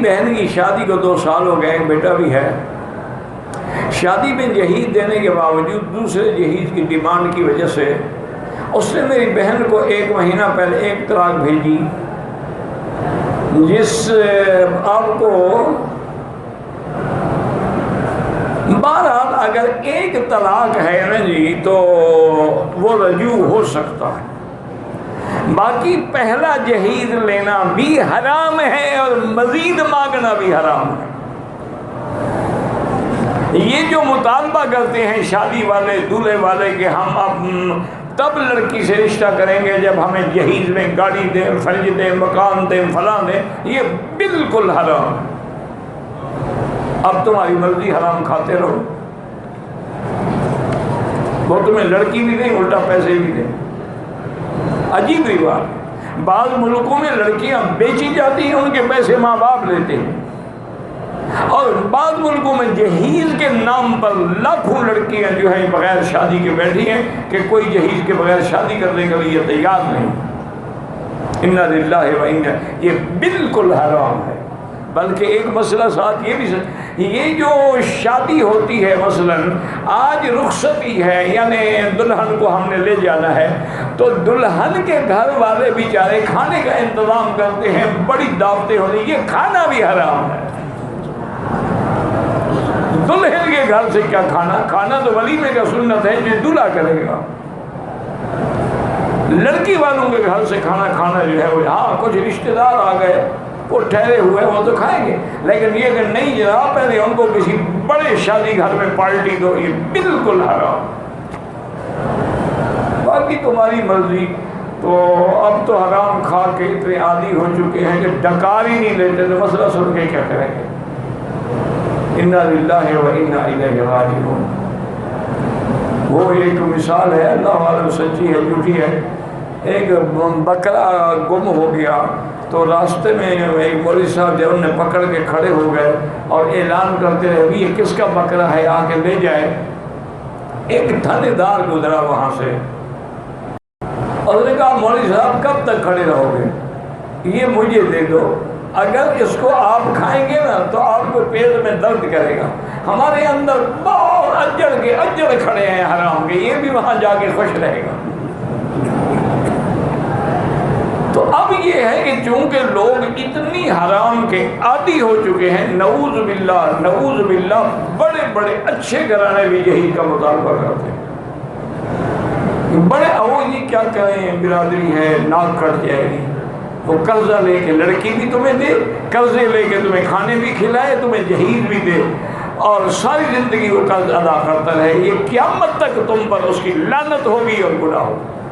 بہن کی شادی کو 2 سال ہو گئے، ایک بیٹا بھی ہے۔ شادی میں جہیز دینے کے باوجود دوسرے جہیز کی ڈیمانڈ کی وجہ سے اس نے میری بہن کو 1 مہینہ پہلے 1 طلاق بھیجی، جس آپ کو بہرحال اگر 1 طلاق ہے نا جی تو وہ رجوع ہو سکتا ہے، باقی پہلا جہیز لینا بھی حرام ہے اور مزید مانگنا بھی حرام ہے۔ یہ جو مطالبہ کرتے ہیں شادی والے دولہے والے کہ ہم اب تب لڑکی سے رشتہ کریں گے جب ہمیں جہیز میں گاڑی دیں، فرج دیں، مکان دیں، فلاں دیں، یہ بالکل حرام ہے۔ اب تمہاری مرضی، حرام کھاتے رہو، وہ تمہیں لڑکی بھی دیں الٹا پیسے بھی دیں۔ عجیب ہی بات ہے، بعض ملکوں میں لڑکیاں بیچی جاتی ہیں، ان کے پیسے ماں باپ لیتے ہیں، اور بعض ملکوں میں جہیز کے نام پر لاکھوں لڑکیاں جو ہیں بغیر شادی کے بیٹھی ہیں کہ کوئی جہیز کے بغیر شادی کرنے کے لیے تیار نہیں۔ انا للہ و انا، یہ بالکل حرام ہے۔ بلکہ ایک مسئلہ ساتھ یہ بھی یہ جو شادی ہوتی ہے، مثلا آج رخصتی ہے، یعنی دلہن کو ہم نے لے جانا ہے، تو دلہن کے گھر والے بیچارے کھانے کا انتظام کرتے ہیں، بڑی دعوتیں ہوتی ہیں، یہ کھانا بھی حرام ہے۔ دلہن کے گھر سے کیا کھانا؟ کھانا تو ولیمے کا سنت ہے جو دلہا کرے گا۔ لڑکی والوں کے گھر سے کھانا جو ہے وہ، ہاں کچھ رشتہ دار آ گئے، وہ ٹھہرے ہوئے، وہ تو کھائیں گے، لیکن یہ کہ نہیں جناب پہلے ان کو کسی بڑے شادی گھر میں پارٹی دو، یہ بالکل حرام۔ باقی تمہاری مرضی۔ تو اب تو حرام کھا کے اتنے عادی ہو چکے ہیں کہ ڈکار ہی نہیں لیتے، تو مسئلہ سن کے کیا کریں گے؟ انا للہ و انا الیہ راجعون۔ وہ ایک مثال ہے، اللہ عالم سچی ہے جھوٹی ہے، ایک بکرا گم ہو گیا، تو راستے میں ایک مولوی صاحب جب انہیں پکڑ کے کھڑے ہو گئے اور اعلان کرتے رہے یہ کس کا بکرا ہے، آ کے لے جائے۔ ایک تھانے دار گزرا وہاں سے، اور انہوں نے کہا مولوی صاحب کب تک کھڑے رہو گے، یہ مجھے دے دو، اگر اس کو آپ کھائیں گے نا تو آپ کو پیٹ میں درد کرے گا، ہمارے اندر بہت اجڑ کھڑے ہیں حرام کے، یہ بھی وہاں جا کے خوش رہے گا۔ تو اب یہ ہے کہ چونکہ لوگ اتنی حرام کے عادی ہو چکے ہیں، نعوذ باللہ، بڑے بڑے اچھے گھرانے بھی یہی کا مطالبہ کرتے ہیں، بڑے یہ کیا کہیں برادری ہے، ناک کٹ جائے گی، وہ قرضہ لے کے لڑکی بھی تمہیں دے، قرضے لے کے تمہیں کھانے بھی کھلائے، تمہیں جہیز بھی دے، اور ساری زندگی وہ قرض ادا کرتا رہے، یہ قیامت تک تم پر اس کی لعنت ہوگی اور گناہ ہوگا۔